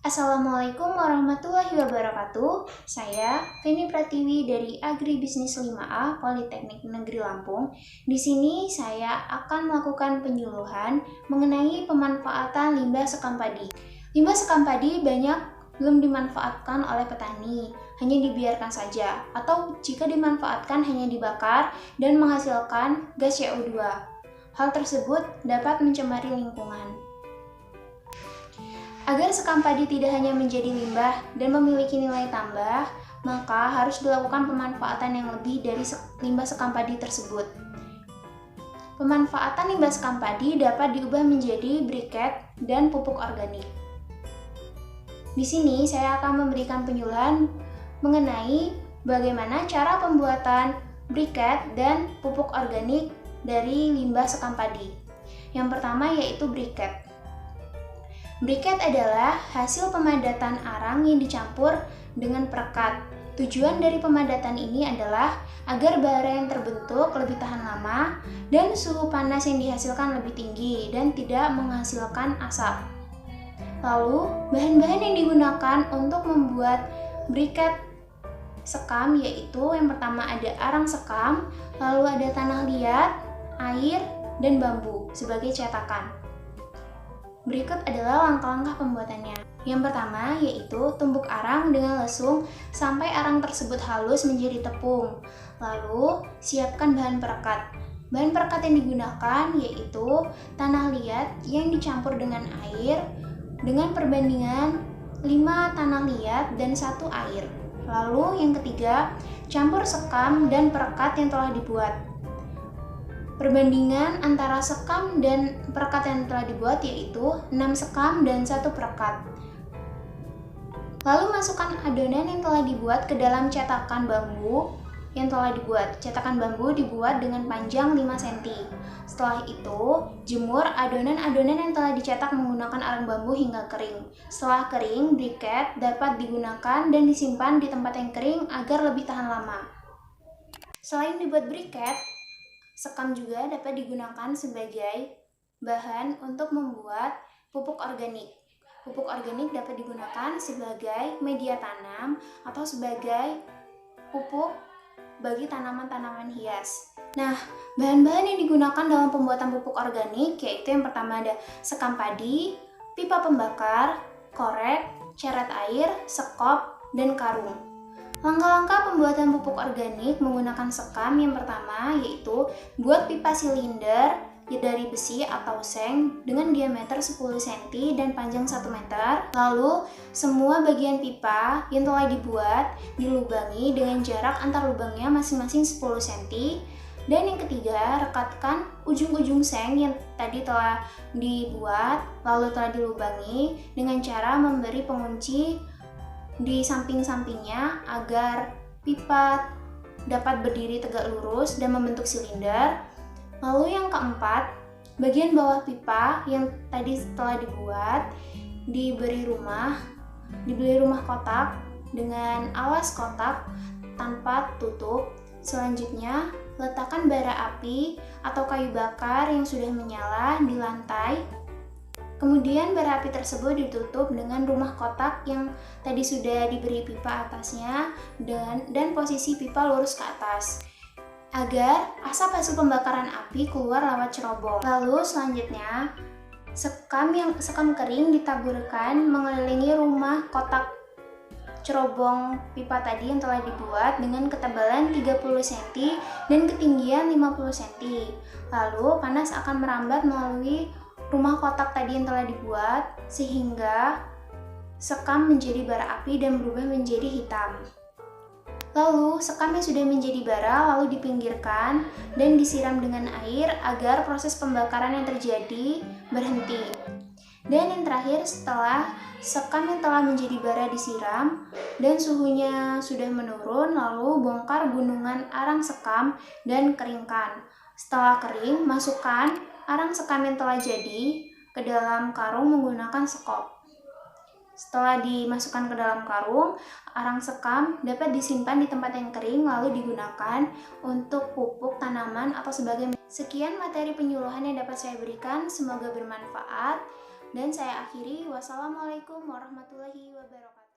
Assalamualaikum warahmatullahi wabarakatuh. Saya Feni Pratiwi dari Agribisnis 5A Politeknik Negeri Lampung. Di sini saya akan melakukan penyuluhan mengenai pemanfaatan limbah sekam padi. Limbah sekam padi banyak belum dimanfaatkan oleh petani, hanya dibiarkan saja, atau jika dimanfaatkan hanya dibakar dan menghasilkan gas CO2. Hal tersebut dapat mencemari lingkungan. Agar sekam padi tidak hanya menjadi limbah dan memiliki nilai tambah, maka harus dilakukan pemanfaatan yang lebih dari limbah sekam padi tersebut. Pemanfaatan limbah sekam padi dapat diubah menjadi briket dan pupuk organik. Di sini saya akan memberikan penyuluhan mengenai bagaimana cara pembuatan briket dan pupuk organik dari limbah sekam padi. Yang pertama yaitu briket. Briket adalah hasil pemadatan arang yang dicampur dengan perekat. Tujuan dari pemadatan ini adalah agar bara yang terbentuk lebih tahan lama dan suhu panas yang dihasilkan lebih tinggi dan tidak menghasilkan asap. Lalu, bahan-bahan yang digunakan untuk membuat briket sekam yaitu yang pertama ada arang sekam, lalu ada tanah liat, air, dan bambu sebagai cetakan. Berikut adalah langkah-langkah pembuatannya. Yang pertama yaitu tumbuk arang dengan lesung sampai arang tersebut halus menjadi tepung. Lalu siapkan bahan perekat. Bahan perekat yang digunakan yaitu tanah liat yang dicampur dengan air dengan perbandingan 5 tanah liat dan 1 air. Lalu yang ketiga, campur sekam dan perekat yang telah dibuat. Perbandingan antara sekam dan perekat yang telah dibuat yaitu 6 sekam dan 1 perekat. Lalu masukkan adonan yang telah dibuat ke dalam cetakan bambu yang telah dibuat. Cetakan bambu dibuat dengan panjang 5 cm. Setelah itu, jemur adonan-adonan yang telah dicetak menggunakan arang bambu hingga kering. Setelah kering, briket dapat digunakan dan disimpan di tempat yang kering agar lebih tahan lama. Selain dibuat briket, sekam juga dapat digunakan sebagai bahan untuk membuat pupuk organik. Pupuk organik dapat digunakan sebagai media tanam atau sebagai pupuk bagi tanaman-tanaman hias. Nah, bahan-bahan yang digunakan dalam pembuatan pupuk organik yaitu yang pertama ada sekam padi, pipa pembakar, korek, ceret air, sekop, dan karung. Langkah-langkah pembuatan pupuk organik menggunakan sekam yang pertama yaitu buat pipa silinder dari besi atau seng dengan diameter 10 cm dan panjang 1 meter. Lalu, semua bagian pipa yang telah dibuat dilubangi dengan jarak antar lubangnya masing-masing 10 cm. Dan yang ketiga, rekatkan ujung-ujung seng yang tadi telah dibuat lalu telah dilubangi dengan cara memberi pengunci di samping-sampingnya agar pipa dapat berdiri tegak lurus dan membentuk silinder. Lalu yang keempat, bagian bawah pipa yang tadi telah dibuat diberi rumah kotak dengan alas kotak tanpa tutup. Selanjutnya, letakkan bara api atau kayu bakar yang sudah menyala di lantai. Kemudian bara api tersebut ditutup dengan rumah kotak yang tadi sudah diberi pipa atasnya dan posisi pipa lurus ke atas agar asap hasil pembakaran api keluar lewat cerobong. Lalu selanjutnya sekam kering ditaburkan mengelilingi rumah kotak cerobong pipa tadi yang telah dibuat dengan ketebalan 30 cm dan ketinggian 50 cm. Lalu panas akan merambat melalui rumah kotak tadi yang telah dibuat sehingga sekam menjadi bara api dan berubah menjadi hitam. Lalu sekam yang sudah menjadi bara lalu dipinggirkan dan disiram dengan air agar proses pembakaran yang terjadi berhenti. Dan yang terakhir, setelah sekam yang telah menjadi bara disiram dan suhunya sudah menurun, lalu bongkar gunungan arang sekam dan keringkan. Setelah kering, masukkan arang sekam yang telah jadi ke dalam karung menggunakan sekop. Setelah dimasukkan ke dalam karung, arang sekam dapat disimpan di tempat yang kering lalu digunakan untuk pupuk tanaman atau sebagai. Sekian materi penyuluhan yang dapat saya berikan, semoga bermanfaat. Dan saya akhiri, wassalamualaikum warahmatullahi wabarakatuh.